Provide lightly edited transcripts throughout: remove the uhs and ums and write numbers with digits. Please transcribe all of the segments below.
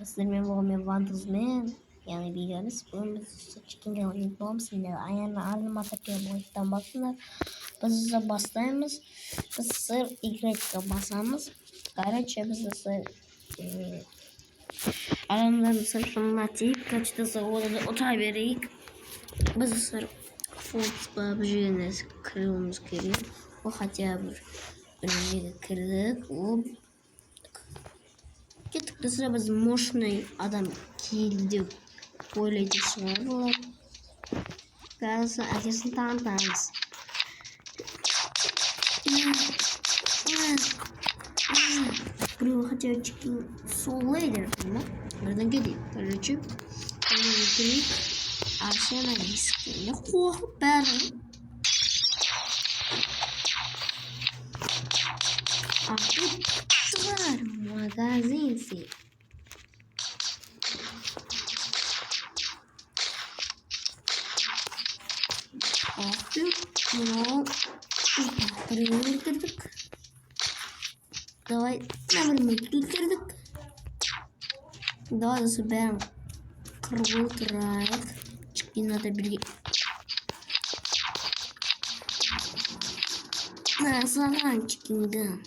Sizlerмен болғанмен вандызмен яғни бейгеміз бүгін біз чекинге ойнайтын боламыз. Енді аяғына аниматорға ойнайтын басында біз бастаймыз. Біз сыр играть басамыз. Короче, біз адамдардың сыртына тиіп качествосы отыра берейік. Біз сыр футбол бұл жеріне кіруіміз керек. Ол хотя бір жерге кірдік. Ол кеттік десе біз мощный адам келді деп ойлайтын шығар олар. Қазір әкесін танытамыз. Біреу хотя чекин солейдер, да? Бірден кедейік. Короче, оны көрейік. Арсена ескенде қорқып бәрін. Var magazin sim. Ну, перевертырдык. Давай, наверное, перевертырдык. Давай заберем круглый трайк. Чеки надо беречь. На саланчики, да.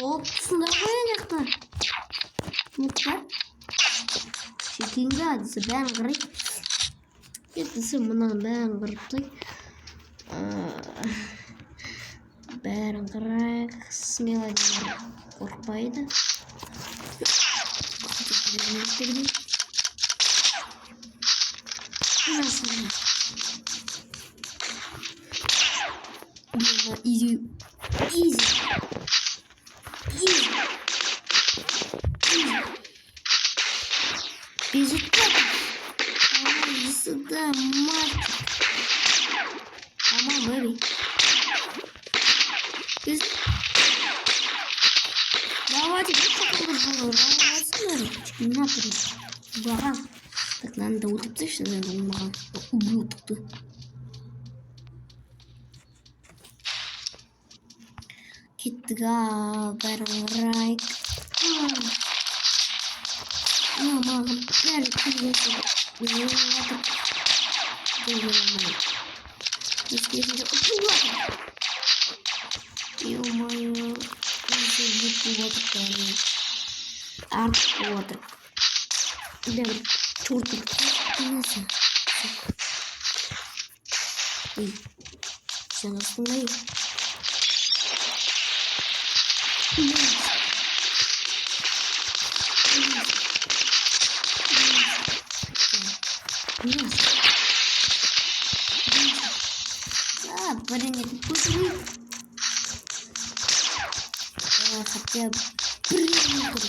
Оп, сындырға мұқтар шекенге адысы бәрін қырайық. Ертісі мұнан бәрін қырыптай. Бәрін қырайық. Смело деймін қорқпайды. Изи. Результат. Сюда, мальчик. Мама, бэби. Давайте, давайте. Так, надо утопить, что я думала. Убью-то. Китга, баррайк. Мама, я хотя бы приятно.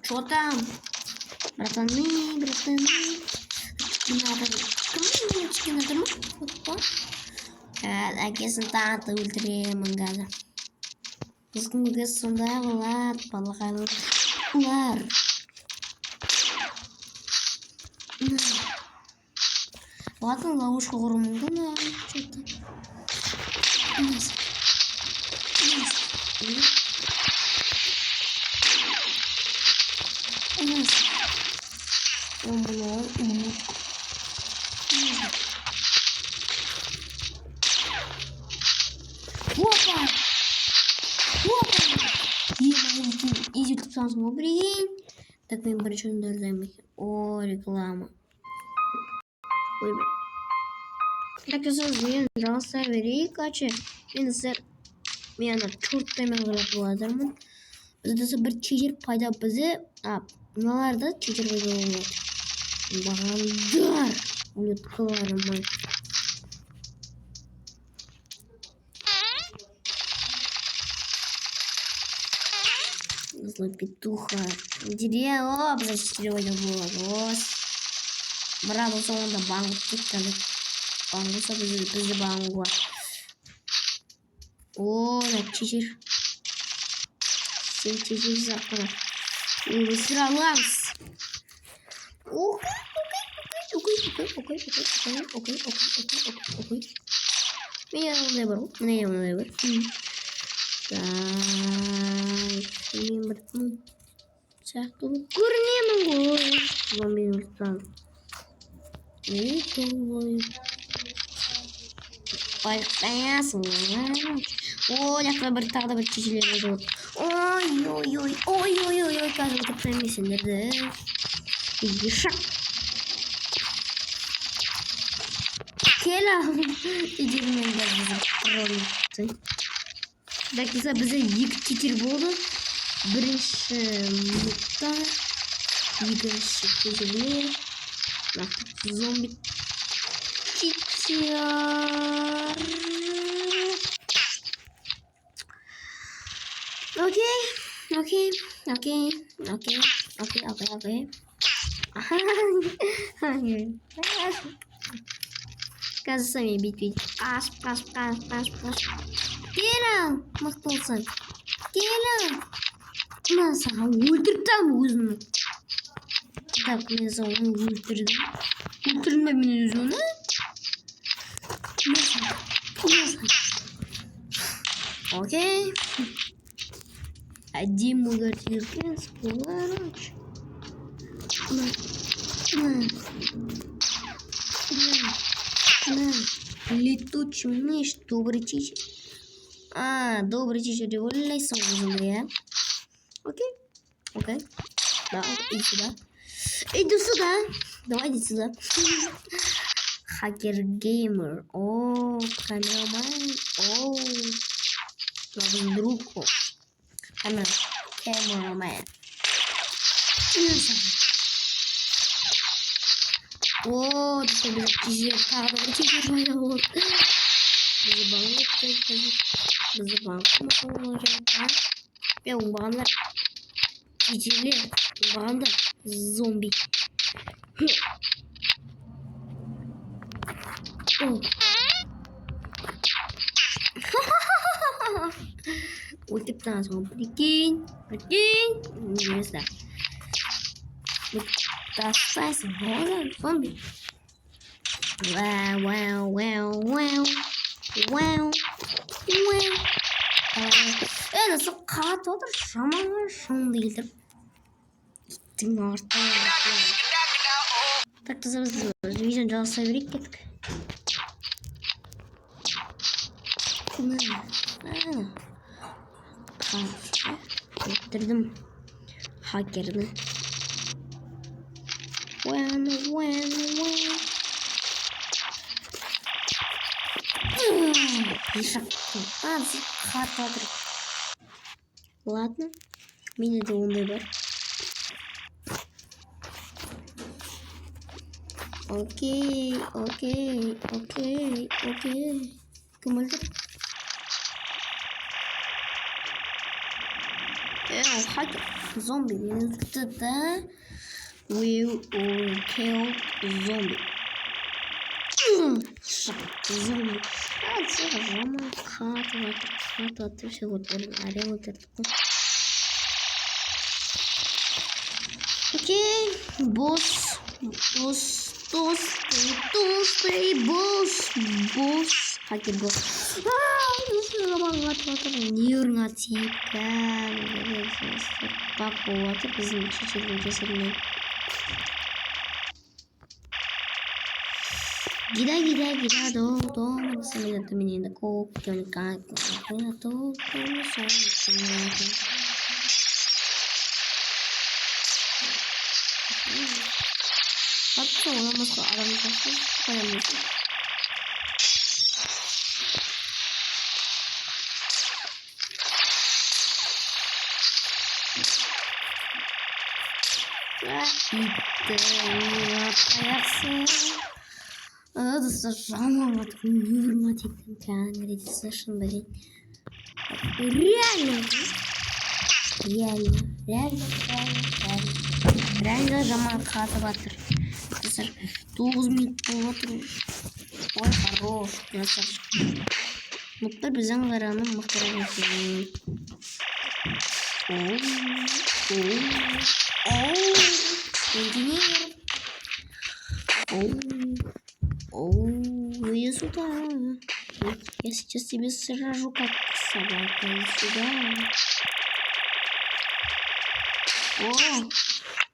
Что там? Братаны. Әкесін таңаты өлтіремін қазір. Біздің кез сондай олар, балақайлар. Ладно, ловушку құрмыңды ма? Изи тұтсаңыз ма білейін. Так, мен бірінші өндірдім. О, реклама. Ой, бе. Так, жасыз, мен жалса берейік, качы. Мен сәр, мен чортаймен ғырап боладырмын. Бізді бір чежер пайда бізді, мыналарда чежер пайда болады. Бағандар, өлеткаларым. Злой петуха. Дерево, обзащитривать было. Браво, сонда бангу тикали. Бангу собі без бангу. О, на чичер. Сен чичер закона. Высралась. Окей. Мен ондай бар ғой. Міне ондай бар. Так, мен бір сияқты көрінемін ғой. Зомбидің ұрыстан. Байқаясың. О, жақта бір тағы да бір шешелер жоқ. Ой, қазір отырып сендерді. Ешақ. Кел ал. Идемен бәрімізді. Дәкізі бізде екі кетер болды. Бірінші мұтта. Екінші көзірме. Зомби кетер. Окей. Қазір сами бит. Қаш. Кел, мықты болсаң. Кел. Мен саған өлтіртем өзімді. Так, мен саған өлтірдім. Өлтірдім бе мен өзімді? Окей. Один угодил пес, поворачивай. Летучий мышь, добрый чичер. Добрый чичер, револьный сон, да? Окей. Да, иди сюда. Иди сюда. Давай, иди сюда. Хакер геймер. О, камерамен. О, новый друг. Камерамен. О, это был тизер. Правда, тизер моего. Бандар. Тизерлер. Бандар. Зомби. Ультип танцем. Прикинь. Не знаю. Достайся. Зомби. Вау. Это сокат отыр. Шаман değildir. Gittin artık. Так, biz videonun canlısı verip gittik. Öldürdüm hakerini. Ладно, меня де ондай бар. Окей. Кім өлді? Хакер. Зомби мені өлді да. We all killed zombie. Зомби. Це жама хата. Все готові. Окей. Босс. Хакер босс. Нервно типа. Папа, ты безумный. Гида, дом, самолет меня на копьёнка, то, Отцова Москва, это сожжено, вот невроматик, камеры, совершенно реально жаман хата батыр. Қазір 9 минут болып отыр. Ой, хорош, красавчик. Мұқтар біздің қараның мұқтар екен. Инженер. Иди сюда. Я сейчас тебе сражу, как собака. Иди сюда.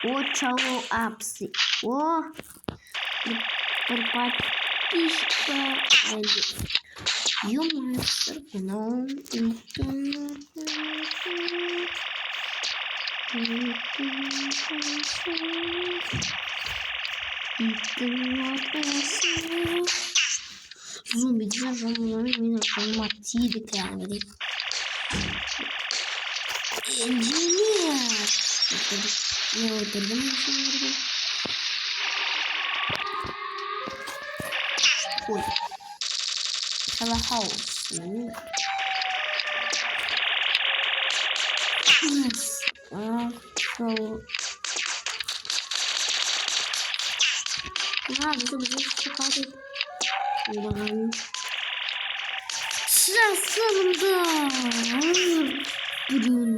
О, чало апсы. О, подписчика. Ё-моё, но zumbi disajamını matıydı yani. Engineer. Ne oturdum şimdi? Oy. Hello house. Yes. So. Bisa sekali. Ulan. Şaşırdı. Блин.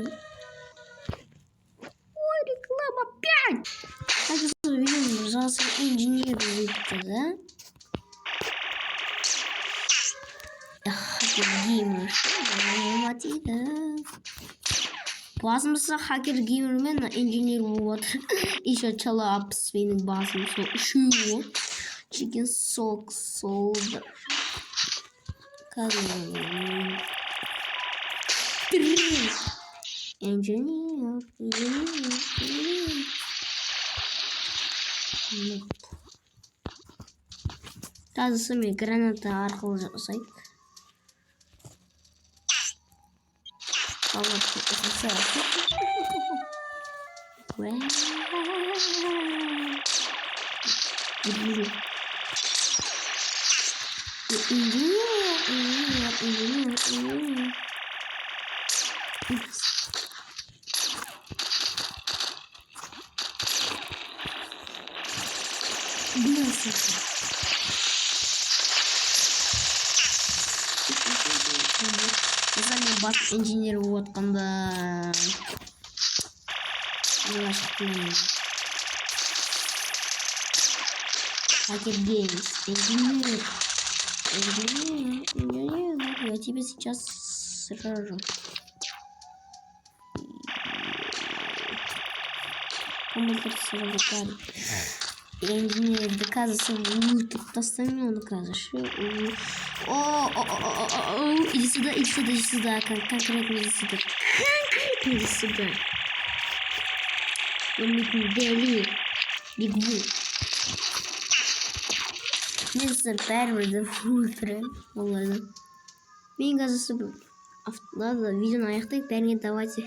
Ой, реклама опять. Так что, видимо, пожалуйста, инженер выйдет, да? Хакер геймер. Матида. Басымызда хакер геймер мен инженер болады. Еще чала апс менің басым сол үшеуі. Chicken sock solder. Engineer. Тазысы мен граната арқылы жасайық. Бас инженер отқанда Хакер Геймс, инженер. Я тебя сейчас сражу. Инженер доказывается ультра. Достанем доказываешь. Иди сюда, иди сюда. Конкретно иди сюда. Конкретно иди сюда. Дели. Бегу. Мистер Первер ультра. Ладно. Мне кажется, ладно, видео на яхте. Давайте.